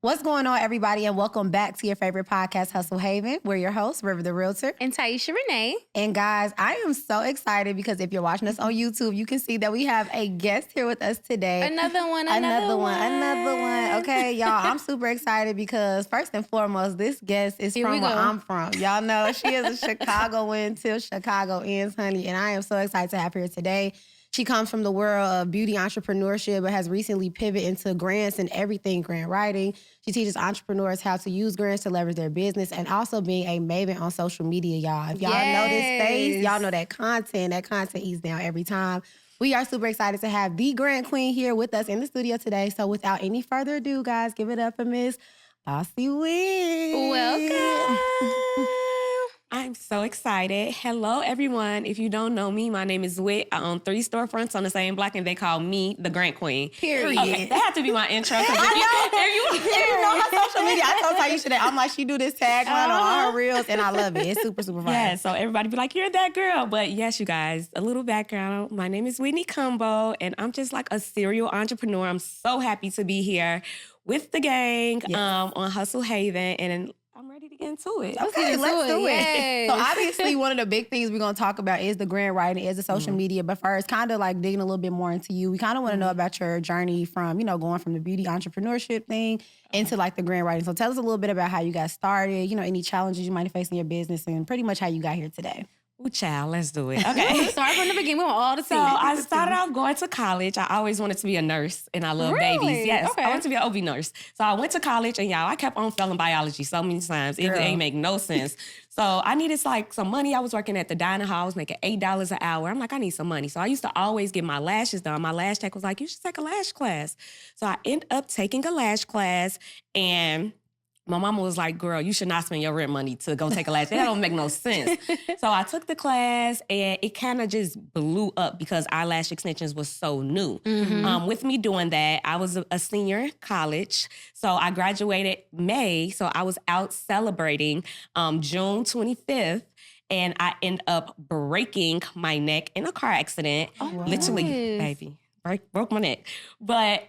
What's going on, everybody, and welcome back to your favorite podcast, Hustle Haven. We're your hosts, River the Realtor. And Tiesha Renee. And guys, I am so excited because if you're watching us on YouTube, you can see that we have a guest here with us today. Another one. Okay, y'all, I'm super excited because first and foremost, this guest is from where I'm from. Y'all know she is a Chicagoan till Chicago ends, honey, and I am so excited to have her here today. She comes from the world of beauty entrepreneurship, but has recently pivoted into grants and everything grant writing. She teaches entrepreneurs how to use grants to leverage their business and also being a maven on social media, y'all. If y'all know this space, y'all know that content eats down every time. We are super excited to have the Grant Queen here with us in the studio today. So without any further ado, guys, give it up for Miss Bossy Whit. Welcome. I'm so excited. Hello, everyone. If you don't know me, my name is Whit. I own 3 storefronts on the same block, and they call me the Grant Queen. Period. Okay, that had to be my intro. If you know her social media, I told Tiesha that I'm like, she do this tagline on all her reels, and I love it. It's super, super fun. Yeah, so everybody be like, you're that girl. But yes, you guys, a little background. My name is Whitney Cumbo, and I'm just like a serial entrepreneur. I'm so happy to be here with the gang on Hustle Haven, and I'm ready to get into it. Okay, let's do it. Yes. So obviously one of the big things we're going to talk about is the grant writing, is the social media. But first, kind of like digging a little bit more into you. We kind of want to know about your journey from, going from the beauty entrepreneurship thing into like the grant writing. So tell us a little bit about how you got started, any challenges you might have faced in your business and pretty much how you got here today. Ooh, child, let's do it. Okay. Start from the beginning. We want all the So I started off going to college. I always wanted to be a nurse, and I love babies. Yes, Okay. I wanted to be an OB nurse. So I went to college, and y'all, I kept on failing biology so many times. It ain't make no sense. So I needed like some money. I was working at the dining hall. I was making $8 an hour. I'm like, I need some money. So I used to always get my lashes done. My lash tech was like, you should take a lash class. So I ended up taking a lash class, and my mama was like, girl, you should not spend your rent money to go take a lash. That don't make no sense. So I took the class, and it kind of just blew up because eyelash extensions was so new. With me doing that, I was a senior in college. So I graduated May. So I was out celebrating June 25th. And I ended up breaking my neck in a car accident. Literally, baby. Broke my neck. But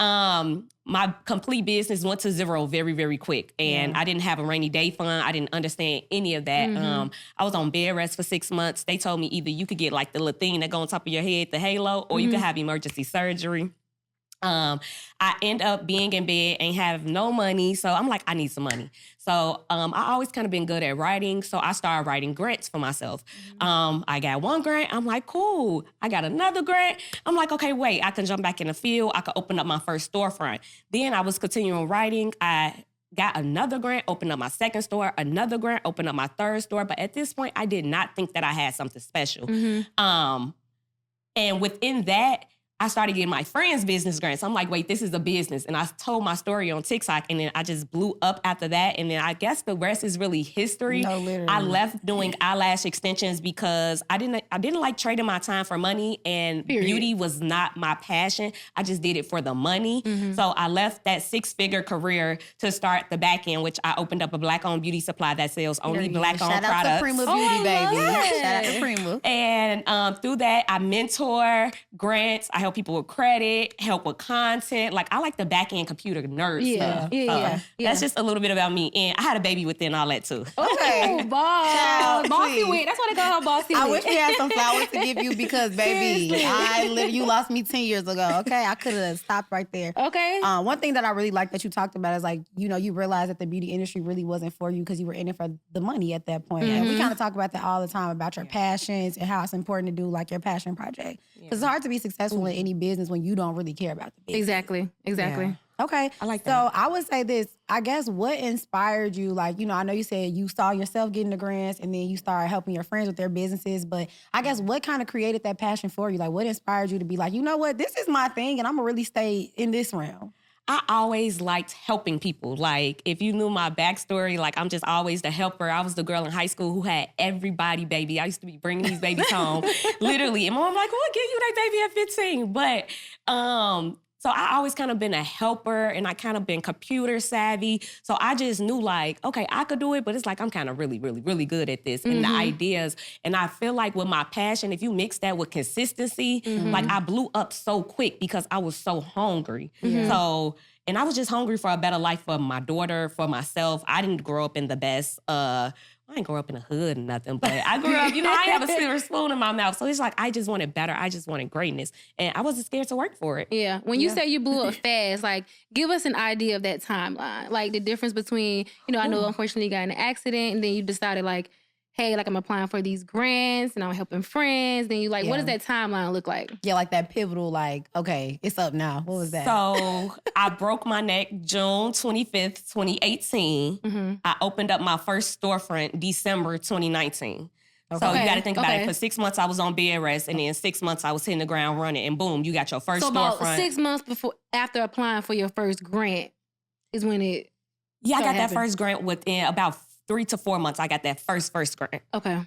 my complete business went to zero very, very quick. And I didn't have a rainy day fund. I didn't understand any of that. I was on bed rest for 6 months. They told me either you could get like the little thing that go on top of your head, the halo, or you could have emergency surgery. I end up being in bed and have no money. So I'm like, I need some money. So I always kind of been good at writing. So I started writing grants for myself. I got one grant. I'm like, cool. I got another grant. I'm like, okay, wait, I can jump back in the field. I could open up my first storefront. Then I was continuing writing. I got another grant, opened up my second store, another grant, opened up my third store. But at this point, I did not think that I had something special. And within that, I started getting my friends' business grants. I'm like, wait, this is a business. And I told my story on TikTok, and then I just blew up after that. And then I guess the rest is really history. No, literally. I left doing eyelash extensions because I didn't like trading my time for money, and beauty was not my passion. I just did it for the money. So I left that 6-figure career to start the back end, which I opened up a Black-owned beauty supply that sells only Black-owned products. Shout out to Prima Beauty, baby. Shout out to Prima. And through that, I mentor grants. I help people with credit, help with content. Like, I like the back-end computer nerd stuff. That's just a little bit about me. And I had a baby within all that, too. Okay. Bossy Whit. That's why they call her Bossy Whit. I wish we had some flowers to give you because, baby, you lost me 10 years ago, okay? I could have stopped right there. Okay. One thing that I really like that you talked about is like, you realized that the beauty industry really wasn't for you because you were in it for the money at that point. And we kind of talk about that all the time, about your passions and how it's important to do like your passion project. Because it's hard to be successful in any business when you don't really care about the business. Exactly. Yeah. Okay. I like that. So I would say this, I guess what inspired you, like, I know you said you saw yourself getting the grants and then you started helping your friends with their businesses, but I guess what kind of created that passion for you? Like, what inspired you to be like, you know what, this is my thing and I'm gonna really stay in this realm? I always liked helping people. Like, if you knew my backstory, like, I'm just always the helper. I was the girl in high school who had everybody baby. I used to be bringing these babies home, literally. And mom like, who would give you that baby at 15? But So I always kind of been a helper and I kind of been computer savvy. So I just knew like, okay, I could do it, but it's like I'm kind of really, really, really good at this and the ideas. And I feel like with my passion, if you mix that with consistency, like I blew up so quick because I was so hungry. So, and I was just hungry for a better life for my daughter, for myself. I didn't grow up in the best, I didn't grow up in the hood or nothing, but I grew up, you know, I have a silver spoon in my mouth. So it's like, I just wanted better. I just wanted greatness. And I wasn't scared to work for it. Yeah. When you say you blew up fast, like, give us an idea of that timeline. Like, the difference between, you know, I know unfortunately you got in an accident and then you decided like, hey, like I'm applying for these grants and I'm helping friends. Then you like, what does that timeline look like? Yeah, like that pivotal, like, okay, it's up now. What was that? So I broke my neck June 25th, 2018. I opened up my first storefront December 2019. Okay. So you got to think about it. For 6 months, I was on bed rest, and then 6 months, I was hitting the ground running, and boom, you got your first storefront. So about 6 months after applying for your first grant is when it Yeah, I got that first grant within about 3 to 4 months. I got that first grant. Okay.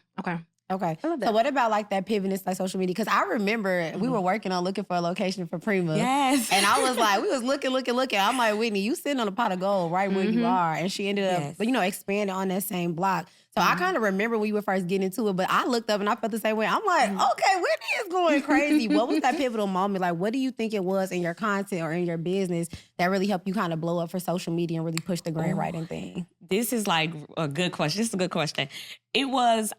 Okay. So what about like that pivot into like social media? Because I remember we were working on looking for a location for Prima. Yes. And I was like, we was looking. I'm like, Whitney, you sitting on a pot of gold right where you are. And she ended up, you know, expanding on that same block. So I kind of remember when you were first getting into it, but I looked up and I felt the same way. I'm like, okay, Whitney is going crazy. What was that pivotal moment? Like, what do you think it was in your content or in your business that really helped you kind of blow up for social media and really push the grant writing thing? This is like a good question. This is a good question.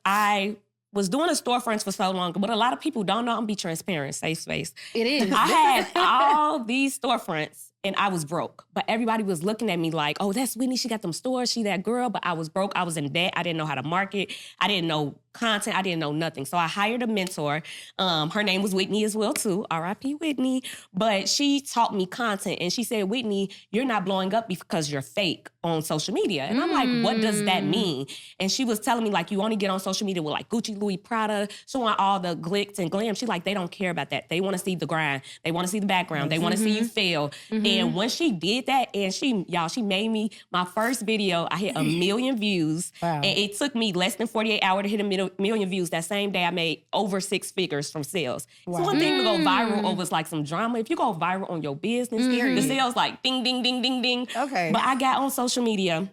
I was doing the storefronts for so long, but a lot of people don't know. I'm gonna be transparent, safe space. It is. I had all these storefronts and I was broke, but everybody was looking at me like, oh, that's Whitney. She got them stores. She that girl, but I was broke. I was in debt. I didn't know how to market. I didn't know content. I didn't know nothing. So I hired a mentor. Her name was Whitney as well too, R.I.P. Whitney. But she taught me content and she said, Whitney, you're not blowing up because you're fake on social media. And I'm like, what does that mean? And she was telling me like, you only get on social media with like Gucci, Louis, Prada, showing all the glitz and glam. She's like, they don't care about that. They want to see the grind. They want to see the background. They want to see you fail. And when she did that, and she made me my first video. I hit 1 million views. Wow. And it took me less than 48 hours to hit a million views. That same day, I made over 6 figures from sales. Wow. So one thing to go viral over is like some drama. If you go viral on your business, the sales like ding, ding, ding, ding, ding. Okay. But I got on social media.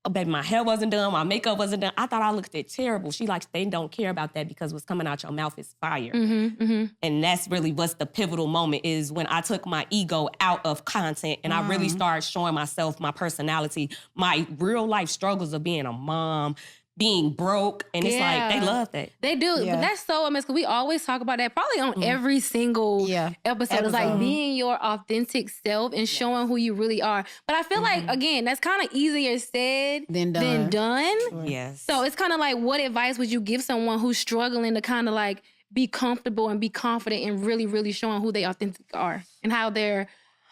Oh, baby, my hair wasn't done. My makeup wasn't done. I thought I looked terrible. She like, they don't care about that because what's coming out your mouth is fire. And that's really what's the pivotal moment is when I took my ego out of content and I really started showing myself, my personality, my real life struggles of being a mom, being broke, and it's like, they love that. They do, but that's so amazing, because we always talk about that probably on every single episode. It's like being your authentic self and showing who you really are. But I feel like, again, that's kind of easier said than done. Yes. So it's kind of like, what advice would you give someone who's struggling to kind of like be comfortable and be confident and really, really showing who they authentic are and how their,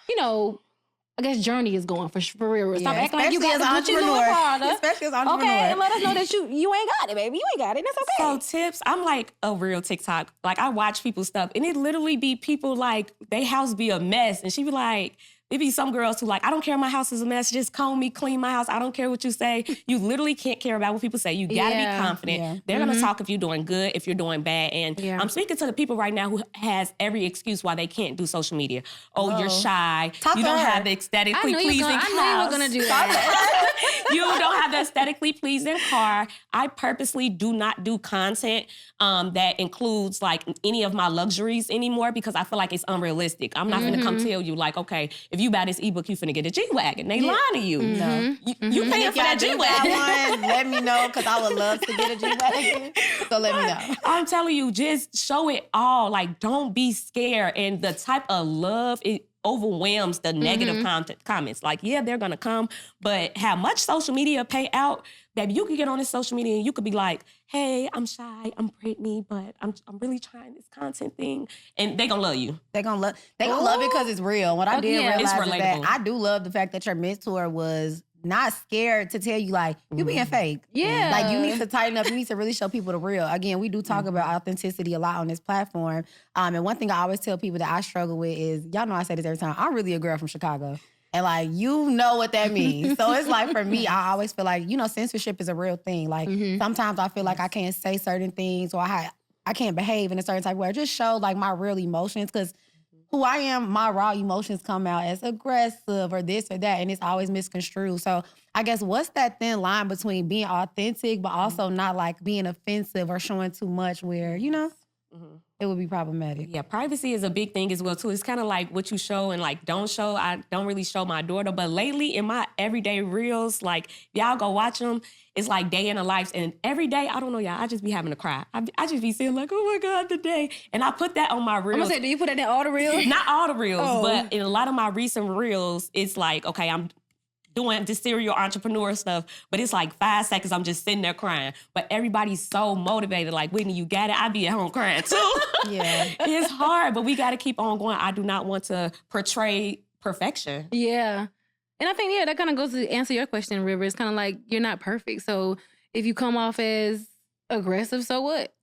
you know, I guess journey is going for real. Stop acting like you got the Gucci Louis Prada. Especially as an entrepreneur. Okay, and let us know that you ain't got it, baby. You ain't got it. That's okay. So tips, I'm like a real TikTok. Like I watch people's stuff and it literally be people like, they house be a mess. And she be like, there be some girls who like, I don't care my house is a mess. Just comb me, clean my house. I don't care what you say. You literally can't care about what people say. You gotta be confident. Yeah. They're gonna talk if you're doing good, if you're doing bad. And I'm speaking to the people right now who has every excuse why they can't do social media. Oh, you're shy. You don't have the aesthetically pleasing house. I knew you were gonna do that. You don't have the aesthetically pleasing car. I purposely do not do content that includes like any of my luxuries anymore because I feel like it's unrealistic. I'm not gonna come tell you like, okay, if you buy this ebook, you finna get a G-Wagon. They lying to you. No. You paying for that G-Wagon. Let me know, because I would love to get a G-Wagon. So let me know. I'm telling you, just show it all. Like, don't be scared. And the type of love, it overwhelms the negative comments. Like, yeah, they're gonna come, but how much social media pay out, baby, you could get on this social media and you could be like, hey, I'm shy, I'm Brittany, but I'm really trying this content thing. And they gonna love you. They gonna love it because it's real. What I did realize is that I do love the fact that your mentor was not scared to tell you, like, you being fake. Yeah. Like, you need to tighten up. You need to really show people the real. Again, we do talk about authenticity a lot on this platform. And one thing I always tell people that I struggle with is, y'all know I say this every time, I'm really a girl from Chicago. And, like, you know what that means. So it's like, for me, I always feel like, you know, censorship is a real thing. Like, sometimes I feel like I can't say certain things or I can't behave in a certain type of way. Or just show, like, my real emotions. Because who I am, my raw emotions come out as aggressive or this or that, and it's always misconstrued. So I guess what's that thin line between being authentic but also not like being offensive or showing too much where, you know, it would be problematic. Yeah, privacy is a big thing as well, too. It's kind of like what you show and, like, don't show. I don't really show my daughter. But lately, in my everyday reels, like, y'all go watch them. It's like day in the life. And every day, I don't know, y'all, I just be having to cry. I just be seeing, like, oh, my God, the day. And I put that on my reels. I'm going to say, do you put it in all the reels? Not all the reels, but in a lot of my recent reels, it's like, okay, I'm doing the serial entrepreneur stuff, but it's like 5 seconds, I'm just sitting there crying. But everybody's so motivated, like, Whitney, you got it. I be at home crying too. Yeah. It's hard, but we got to keep on going. I do not want to portray perfection. Yeah. And I think, yeah, that kind of goes to answer your question, River. It's kind of like, you're not perfect. So if you come off as aggressive, so what?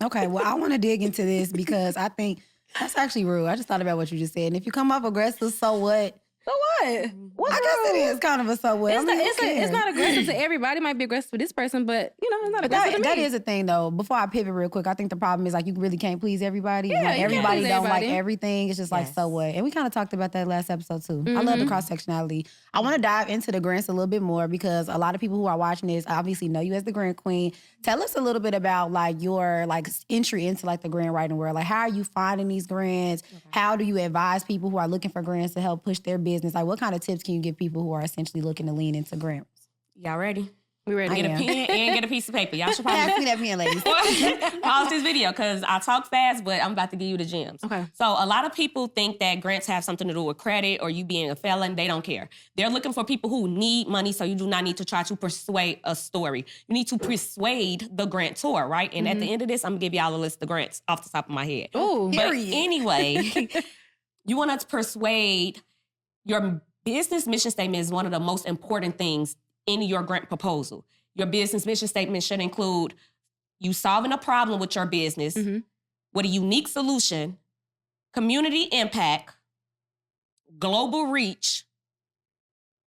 Okay, well, I want to dig into this because I think that's actually rude. I just thought about what you just said. And if you come off aggressive, so what? So what? I guess it is kind of a so what. It's not aggressive to everybody. It might be aggressive to this person, but, you know, it's not aggressive to me. That is a thing, though. Before I pivot real quick, I think the problem is, like, you really can't please everybody. Yeah, like, you can't everybody please don't everybody. like everything. It's just like, so what? And we kind of talked about that last episode, too. I love the cross-sectionality. I want to dive into the grants a little bit more because a lot of people who are watching this obviously know you as the grant queen. Tell us a little bit about, like, your, like, entry into, like, the grant writing world. Like, how are you finding these grants? How do you advise people who are looking for grants to help push their business? Like, what kind of tips can you give people who are essentially looking to lean into grants? Y'all ready? We ready? Get a pen and get a piece of paper. Y'all should probably Pass me that pen, ladies. pause this video because I talk fast, but I'm about to give you the gems. Okay. So a lot of people think that grants have something to do with credit or you being a felon. They don't care. They're looking for people who need money, so you do not need to try to persuade a story. You need to persuade the grantor, right? And at the end of this, I'm going to give y'all a list of grants off the top of my head. Oh, But anyway, you want to persuade your business mission statement is one of the most important things in your grant proposal. Your business mission statement should include you solving a problem with your business with a unique solution, community impact, global reach,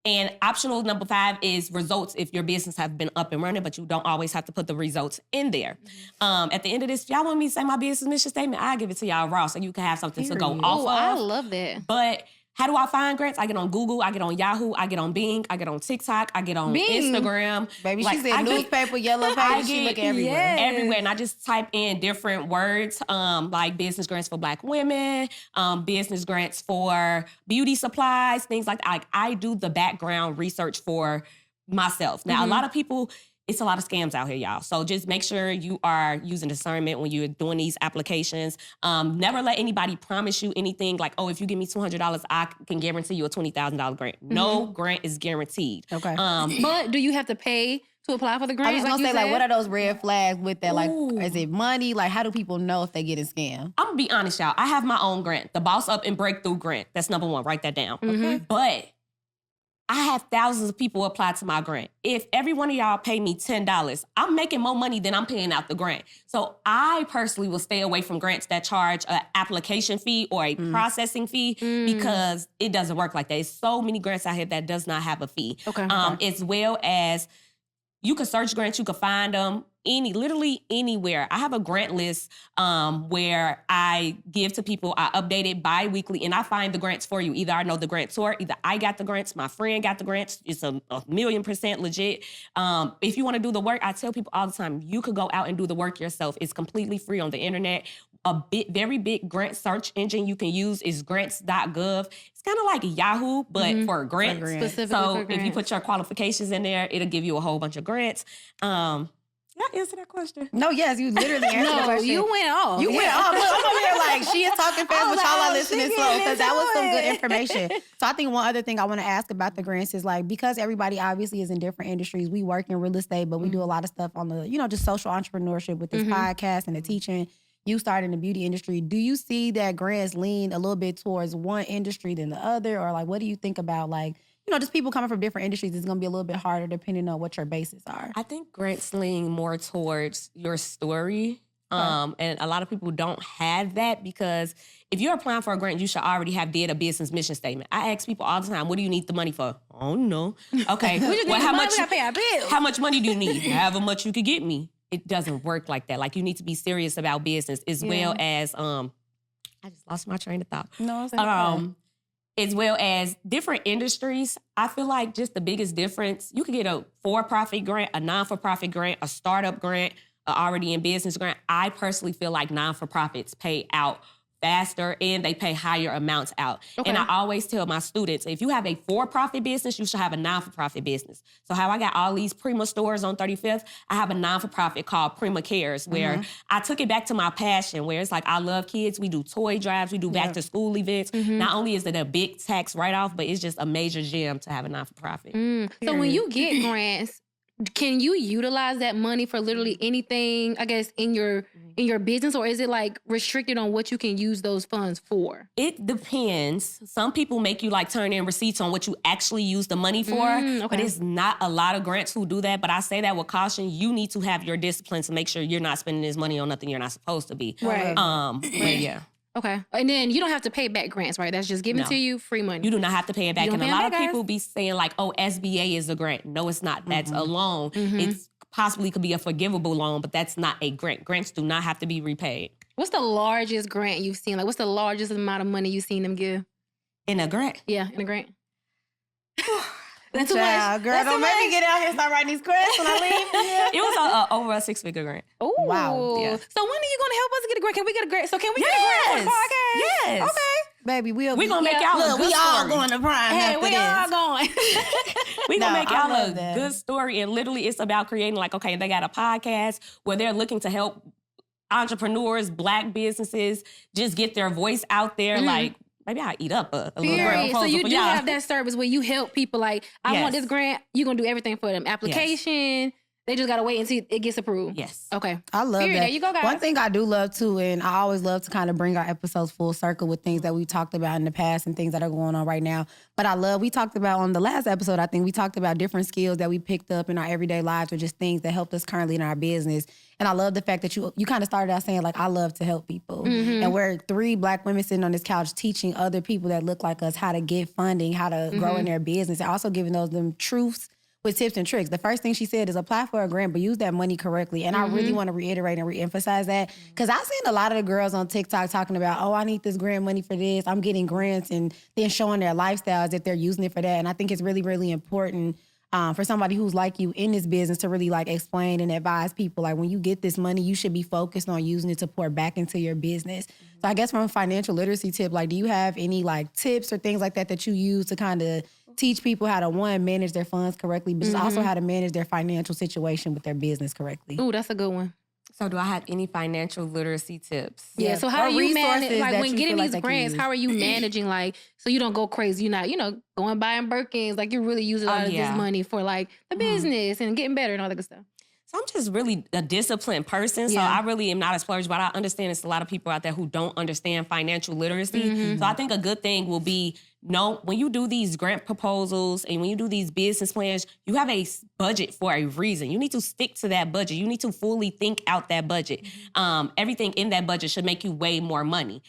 and optional number 5 is results if your business have been up and running, but you don't always have to put the results in there. At the end of this, if y'all want me to say my business mission statement, I'll give it to y'all raw so you can have something to go off of. I love that. But how do I find grants? I get on Google, I get on Yahoo, I get on Bing, I get on TikTok, I get on Instagram. Baby, she said newspaper, yellow pages, she look everywhere. Yes. Everywhere. And I just type in different words, like business grants for Black women, business grants for beauty supplies, things like that. Like, I do the background research for myself. Now, a lot of people, it's a lot of scams out here, y'all. So just make sure you are using discernment when you're doing these applications. Never let anybody promise you anything like, oh, if you give me $200, I can guarantee you a $20,000 grant. No grant is guaranteed. Okay. But do you have to pay to apply for the grant? I was like gonna you say, said? like, what are those red flags with that? Like, Ooh. is it money? Like, how do people know if they getting scammed? I'm gonna be honest, y'all. I have my own grant, the Boss Up and Breakthrough grant. That's number 1. Write that down. Okay. But I have thousands of people apply to my grant. If every one of y'all pay me $10, I'm making more money than I'm paying out the grant. So I personally will stay away from grants that charge an application fee or a processing fee because it doesn't work like that. There's so many grants out here that does not have a fee. Okay. As well as you can search grants, you can find them literally anywhere. I have a grant list where I give to people. I update it bi-weekly and I find the grants for you. Either I know the grantor, either I got the grants, my friend got the grants. It's a 1,000,000% legit. If you want to do the work, I tell people all the time, you could go out and do the work yourself. It's completely free on the internet. Very big grant search engine you can use is grants.gov. It's kind of like Yahoo, but for grants. Specifically So for if you grants. put your qualifications in there, it'll give you a whole bunch of grants. Did I answer that question? No, yes, you literally answered the No, question. you went off. You went off. Look, I'm over here like, she is talking fast, but y'all are listening slow because that was some good into information. So I think one other thing I want to ask about the grants is, like, because everybody obviously is in different industries, we work in real estate, but we do a lot of stuff on the, just social entrepreneurship with this podcast and the teaching. You started in the beauty industry. Do you see that grants lean a little bit towards one industry than the other? Or, like, what do you think about, like, just people coming from different industries? It's going to be a little bit harder depending on what your bases are. I think grants lean more towards your story. And a lot of people don't have that because if you're applying for a grant, you should already have did a business mission statement. I ask people all the time, what do you need the money for? Oh, no. Okay. Well, how much money do you need? However much you could get me. It doesn't work like that. Like, you need to be serious about business as well as, I I just lost my train of thought. No, it's okay. As well as different industries, I feel like just the biggest difference, you could get a for-profit grant, a non-for-profit grant, a startup grant, a already in business grant. I personally feel like non-for-profits pay out faster and they pay higher amounts out. Okay. And I always tell my students, if you have a for-profit business, you should have a non-for-profit business. So how I got all these Prima stores on 35th, I have a non-for-profit called Prima Cares, where I took it back to my passion, where it's like, I love kids. We do toy drives. We do back to school events. Not only is it a big tax write-off, but it's just a major gem to have a non-for-profit. So when you get grants, can you utilize that money for literally anything, I guess, in your business, or is it like restricted on what you can use those funds for? It depends. Some people make you like turn in receipts on what you actually use the money for, but it's not a lot of grants who do that. But I say that with caution. You need to have your discipline to make sure you're not spending this money on nothing you're not supposed to be. Right. But yeah. Okay. And then you don't have to pay back grants, right? That's just given to you, free money. You do not have to pay it back. And a lot of people be saying like, oh, SBA is a grant. No, it's not. That's a loan. It's possibly could be a forgivable loan, but that's not a grant. Grants do not have to be repaid. What's the largest grant you've seen? Like, what's the largest amount of money you've seen them give? In a grant? Yeah, in a grant. That's too much. Girl, don't make me get out here and start writing these grants when I leave. It was over a 6-figure grant. Oh, wow. Yeah. So when are you going to help us get a grant? Can we get a grant? So can we get a grant for the podcast? Yes. Okay. Baby, we gonna make y'all a good we story. all going to Prime after we this. all going. We gonna make y'all a good story. And literally it's about creating like, okay, they got a podcast where they're looking to help entrepreneurs, Black businesses, just get their voice out there. Like, maybe I'll eat up a little grant proposal. So you for do y'all. have that service where you help people like, I want this grant. You're going to do everything for them. Application. They just got to wait until it gets approved. Yes. Okay. I love that. There you go, guys. One thing I do love too, and I always love to kind of bring our episodes full circle with things that we talked about in the past and things that are going on right now. But we talked about on the last episode, I think we talked about different skills that we picked up in our everyday lives or just things that helped us currently in our business. And I love the fact that you kind of started out saying like, I love to help people. And we're 3 Black women sitting on this couch teaching other people that look like us how to get funding, how to grow in their business, and also giving them truths with tips and tricks. The first thing she said is apply for a grant, but use that money correctly. And I really want to reiterate and reemphasize that because I've seen a lot of the girls on TikTok talking about, oh, I need this grant money for this. I'm getting grants, and then showing their lifestyles that they're using it for that. And I think it's really, really important for somebody who's like you in this business to really like explain and advise people. Like when you get this money, you should be focused on using it to pour back into your business. So I guess from a financial literacy tip, like do you have any like tips or things like that you use to kind of teach people how to, one, manage their funds correctly, but just also how to manage their financial situation with their business correctly? Ooh, that's a good one. So do I have any financial literacy tips? Yeah, so how do you manage, like when getting these like grants, how are you managing, like, so you don't go crazy? You're not, going buying Birkins, like you're really using a lot of this money for like the business and getting better and all that good stuff. So I'm just really a disciplined person. So I really am not a splurge, but I understand there's a lot of people out there who don't understand financial literacy. So I think a good thing will be, when you do these grant proposals and when you do these business plans, you have a budget for a reason. You need to stick to that budget. You need to fully think out that budget. Everything in that budget should make you way more money.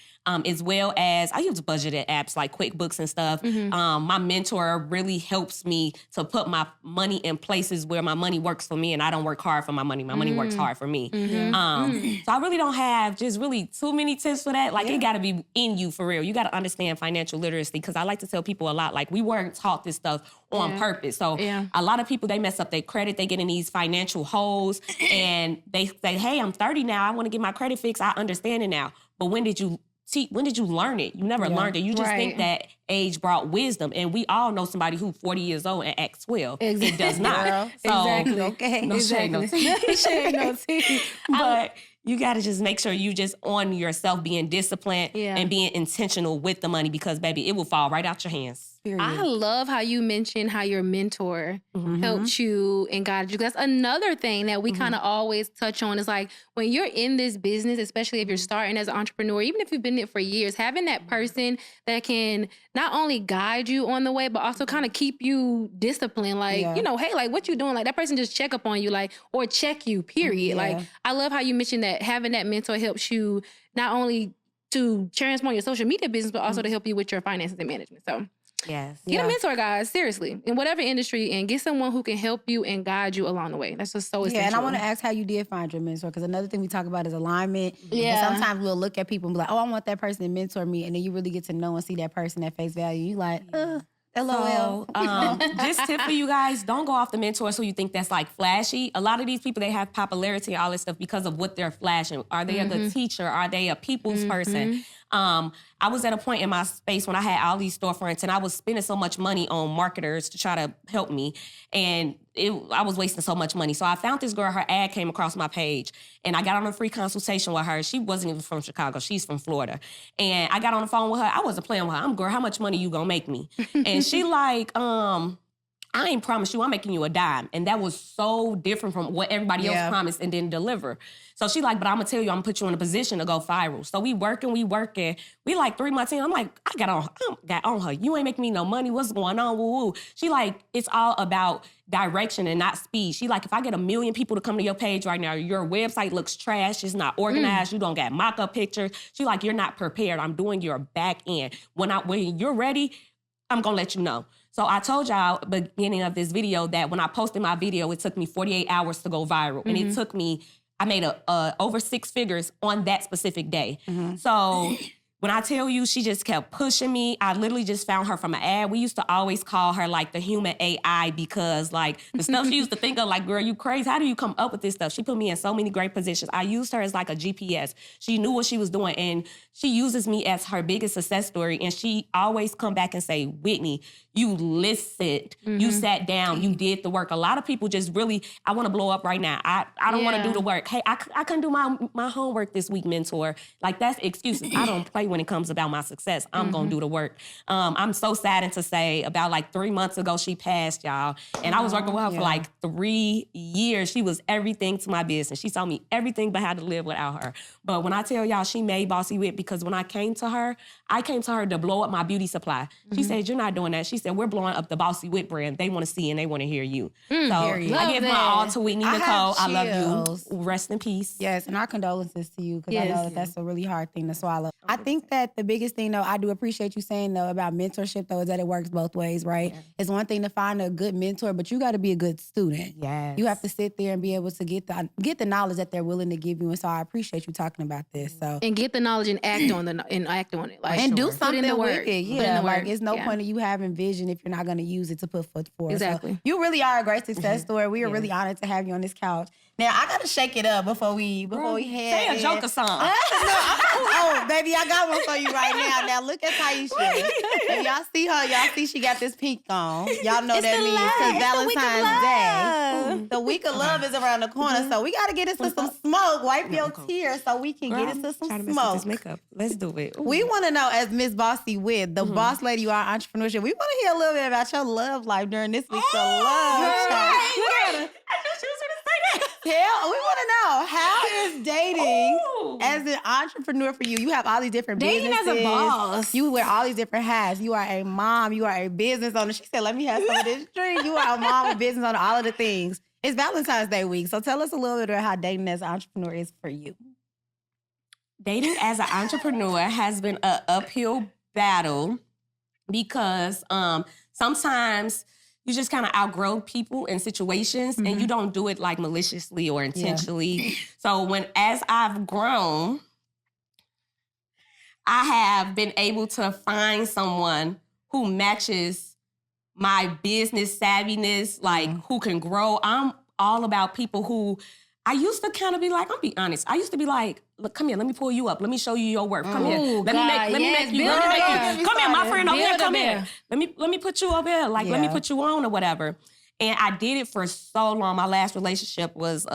As well as I use budgeted apps like QuickBooks and stuff. My mentor really helps me to put my money in places where my money works for me and I don't work hard for my money. My money works hard for me. So I really don't have just really too many tips for that. Like it got to be in you for real. You got to understand financial literacy because I like to tell people a lot, like we weren't taught this stuff on purpose. So a lot of people, they mess up their credit. They get in these financial holes and they say, hey, I'm 30 now. I want to get my credit fixed. I understand it now. But when did you learn it? You never learned it. You just think that age brought wisdom. And we all know somebody who's 40 years old and acts 12. Exactly. It does not. Girl. So, Exactly. Okay. No shade, no tea. No shade, no tea. But you got to just make sure you just on yourself being disciplined and being intentional with the money because, baby, it will fall right out your hands. Period. I love how you mentioned how your mentor helped you and guided you. That's another thing that we kind of always touch on is like when you're in this business, especially if you're starting as an entrepreneur, even if you've been in it for years, having that person that can not only guide you on the way, but also kind of keep you disciplined. Like, hey, like what you doing? Like that person just check up on you, like, or check you, period. Like, I love how you mentioned that having that mentor helps you not only to transform your social media business, but also to help you with your finances and management. So Yes. Get a mentor, guys, seriously, in whatever industry, and get someone who can help you and guide you along the way. That's just so essential. Yeah, and I want to ask how you did find your mentor, because another thing we talk about is alignment. Yeah. And sometimes we'll look at people and be like, oh, I want that person to mentor me, and then you really get to know and see that person at face value. You like, LOL. So, just tip for you guys, don't go off the mentors who you think that's like flashy. A lot of these people, they have popularity and all this stuff because of what they're flashing. Are they a good teacher? Are they a people's person? I was at a point in my space when I had all these storefronts and I was spending so much money on marketers to try to help me. And I was wasting so much money. So I found this girl, her ad came across my page and I got on a free consultation with her. She wasn't even from Chicago. She's from Florida. And I got on the phone with her. I wasn't playing with her. I'm, girl, how much money you gonna make me? And she like, I ain't promise you I'm making you a dime. And that was so different from what everybody else promised and didn't deliver. So she like, but I'm gonna tell you, I'm gonna put you in a position to go viral. So we working. We like 3 months in, I'm like, I got on her. You ain't making me no money. What's going on? Woo woo. She like, it's all about direction and not speed. She like, if I get 1 million people to come to your page right now, your website looks trash, it's not organized, you don't got mock-up pictures. She like, you're not prepared. I'm doing your back end. When you're ready, I'm gonna let you know. So I told y'all at the beginning of this video that when I posted my video, it took me 48 hours to go viral. And it took me, I made over 6 figures on that specific day. So when I tell you, she just kept pushing me. I literally just found her from an ad. We used to always call her like the human AI because like the stuff she used to think of like, girl, you crazy. How do you come up with this stuff? She put me in so many great positions. I used her as like a GPS. She knew what she was doing and she uses me as her biggest success story. And she always come back and say, Whitney, you listened, you sat down, you did the work. A lot of people just really, I want to blow up right now. I don't want to do the work. Hey, I couldn't do my homework this week, mentor. Like that's excuses. I don't play when it comes about my success. I'm going to do the work. I'm so saddened to say about like 3 months ago, she passed, y'all. And I was working with her for like 3 years. She was everything to my business. She taught me everything but how to live without her. But when I tell y'all, she made Bossy Wit because when I came to her to blow up my beauty supply. She said, you're not doing that. She said, we're blowing up the Bossy Wit brand. They want to see and they want to hear you. So I give my all to Whitney Nicole. I love you. Rest in peace. Yes, and our condolences to you because I know that's a really hard thing to swallow. I think that the biggest thing, though, I do appreciate you saying, though, about mentorship, though, is that it works both ways, right? Yeah. It's one thing to find a good mentor, but you got to be a good student. Yes. You have to sit there and be able to get the knowledge that they're willing to give you. And so I appreciate you talking about this. So and get the knowledge and act on it. Like, and do something with it. Yeah, like it's no point of you having vision if you're not going to use it to put forth. Exactly. So you really are a great success story. We are really honored to have you on this couch. Now I gotta shake it up before we head. Say a Joker song. Oh, baby, I got one for you right now. Now look at Tiesha. If y'all see her, y'all see she got this pink on. Y'all know that means it's Valentine's Day. The week of love is around the corner, so we gotta get into some smoke. Wipe your tears so we can get into some smoke. This makeup. Let's do it. Ooh. We want to know, as Miss Bossy Wit, the boss lady you are, entrepreneurship. We want to hear a little bit about your love life during this week of love. We want to know, how is dating as an entrepreneur for you? You have all these different dating businesses. Dating as a boss. You wear all these different hats. You are a mom. You are a business owner. She said, let me have some of this drink. You are a mom, a business owner, all of the things. It's Valentine's Day week. So tell us a little bit about how dating as an entrepreneur is for you. Dating as an entrepreneur has been an uphill battle because sometimes you just kind of outgrow people and situations and you don't do it like maliciously or intentionally. Yeah. So as I've grown, I have been able to find someone who matches my business savviness, like who can grow. I'm all about people who, I used to kind of be like, I'll be honest. I used to be like, look, come here, let me pull you up. Let me show you your work. Come here. Let me make you. Come here, my friend over here. Come here. Let me put you over here. Like, let me put you on or whatever. And I did it for so long. My last relationship was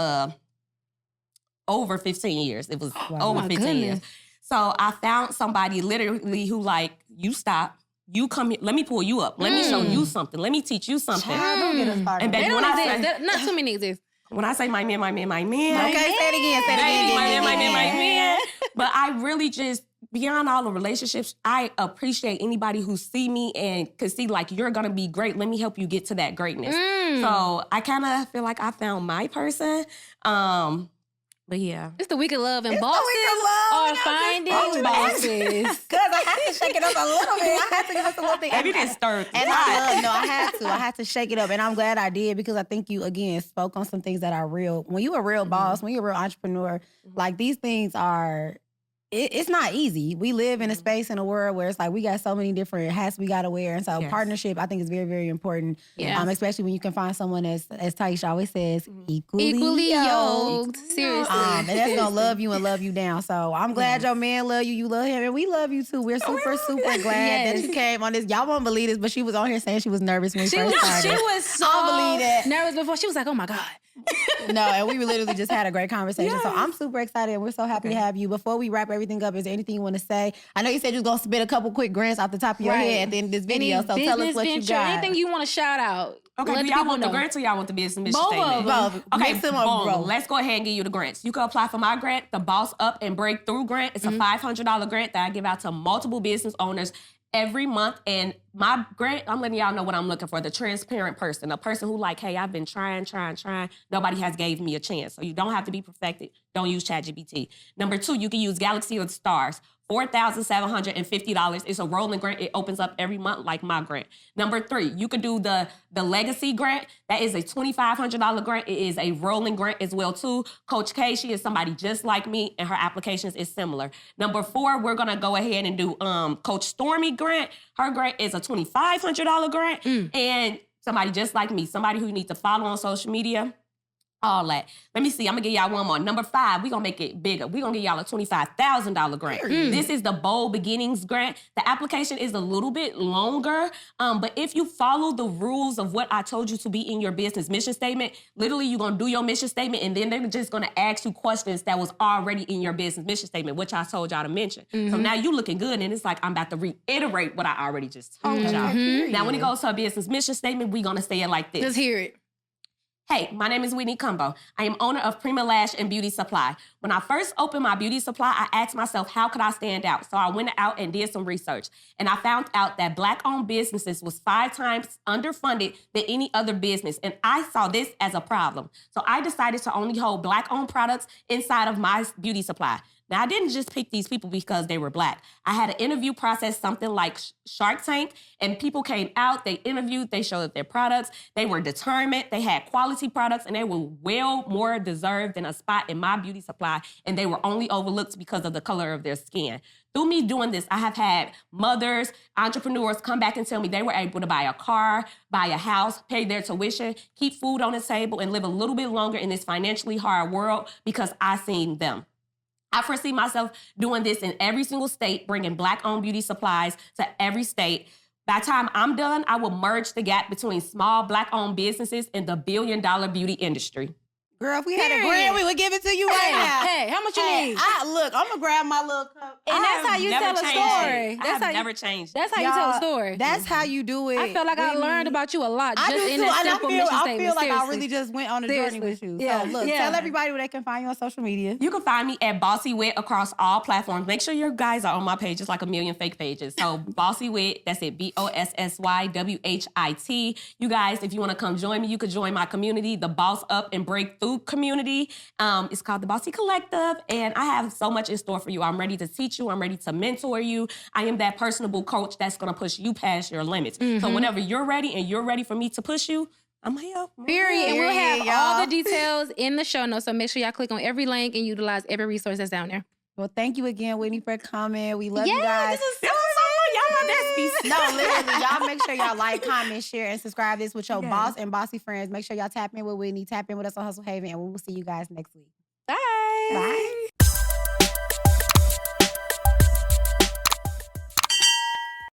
over 15 years. It was over 15 years. So I found somebody literally who like, you stop. You come here. Let me pull you up. Let me show you something. Let me teach you something. And baby, when I say, not too many exist. When I say my man. Okay, say it again. My man. But I really just, beyond all the relationships, I appreciate anybody who see me and could see like, you're going to be great. Let me help you get to that greatness. So I kind of feel like I found my person. But But yeah. It's the week of love, and It's the bosses week of love, are and I'm finding just bosses. Because I had to shake it up a little bit. I had to give us a little thing. Maybe didn't stir. And I had to shake it up. And I'm glad I did because I think you, again, spoke on some things that are real. When you're a real boss, when you're a real entrepreneur, like these things are, it's not easy. We live in a space in a world where it's like we got so many different hats we got to wear. And so partnership, I think, is very, very important. Yeah. Especially when you can find someone, as Tiesha always says, equally yoked. Seriously. And that's going to love you and love you down. So I'm glad your man love you. You love him. And we love you too. We're super, super glad that you came on this. Y'all won't believe this, but she was on here saying she was nervous when we first started. She was so nervous before. She was like, oh my God. No, and we literally just had a great conversation. So I'm super excited and we're so happy to have you. Before we wrap everything up, is there anything you want to say? I know you said you was going to spit a couple quick grants off the top of your head at the end of this video. So tell us what you got. Anything you want to shout out. Okay, do y'all want the grants or y'all want the business mission statement? Both. Okay, boom. Let's go ahead and give you the grants. You can apply for my grant, the Boss Up and Breakthrough grant. It's a $500 grant that I give out to multiple business owners every month. And my grant, I'm letting y'all know what I'm looking for. The transparent person, a person who like, hey, I've been trying. Nobody has gave me a chance. So you don't have to be perfected. Don't use ChatGPT. Number 2, you can use Galaxy of Stars. $4,750. It's a rolling grant. It opens up every month like my grant. Number 3, you could do the Legacy grant. That is a $2,500 grant. It is a rolling grant as well too. Coach K, she is somebody just like me and her applications is similar. Number 4, we're gonna go ahead and do Coach Stormy grant. Her grant is a $2,500 grant. And somebody just like me, somebody who you need to follow on social media. All that. Let me see. I'm going to give y'all one more. Number 5, we're going to make it bigger. We're going to give y'all a $25,000 grant. This is the Bold Beginnings grant. The application is a little bit longer, but if you follow the rules of what I told you to be in your business mission statement, literally you're going to do your mission statement and then they're just going to ask you questions that was already in your business mission statement, which I told y'all to mention. So now you looking good and it's like I'm about to reiterate what I already just told y'all. Now when it goes to a business mission statement, we're going to say it like this. Let's hear it. Hey, my name is Whitney Cumbo. I am owner of Prima Lash and Beauty Supply. When I first opened my beauty supply, I asked myself, how could I stand out? So I went out and did some research. And I found out that Black-owned businesses was 5 times underfunded than any other business. And I saw this as a problem. So I decided to only hold Black-owned products inside of my beauty supply. Now, I didn't just pick these people because they were Black. I had an interview process, something like Shark Tank, and people came out, they interviewed, they showed their products, they were determined, they had quality products, and they were well more deserved than a spot in my beauty supply, and they were only overlooked because of the color of their skin. Through me doing this, I have had mothers, entrepreneurs come back and tell me they were able to buy a car, buy a house, pay their tuition, keep food on the table, and live a little bit longer in this financially hard world because I seen them. I foresee myself doing this in every single state, bringing Black-owned beauty supplies to every state. By the time I'm done, I will merge the gap between small Black-owned businesses and the billion-dollar beauty industry. Girl, if we had a grant, we would give it to you right now. Hey, how much you need? Look, I'm going to grab my little cup. And that's how you tell a story. That's how never changed. That's how you tell a story. That's how you do it. I feel like I learned about you a lot just in that simple mission statement. I feel like I really just went on a journey with you. So look, tell everybody where they can find you on social media. You can find me at Bossy Wit across all platforms. Make sure your guys are on my page. It's like a million fake pages. So Bossy Wit, that's it, BOSSYWHIT. You guys, if you want to come join me, you could join my community, the Boss Up and Breakthrough community. It's called the Bossy Collective, and I have so much in store for you. I'm ready to teach you. I'm ready to mentor you. I am that personable coach that's going to push you past your limits. So whenever you're ready and you're ready for me to push you, I'm here. Period. And we'll have all the details in the show notes, so make sure y'all click on every link and utilize every resource that's down there. Well, thank you again, Whitney, for coming. We love you guys. This is so y'all No, literally, y'all make sure y'all like, comment, share, and subscribe this with your boss and bossy friends. Make sure y'all tap in with Whitney, tap in with us on Hustle Haven, and we will see you guys next week. Bye. Bye.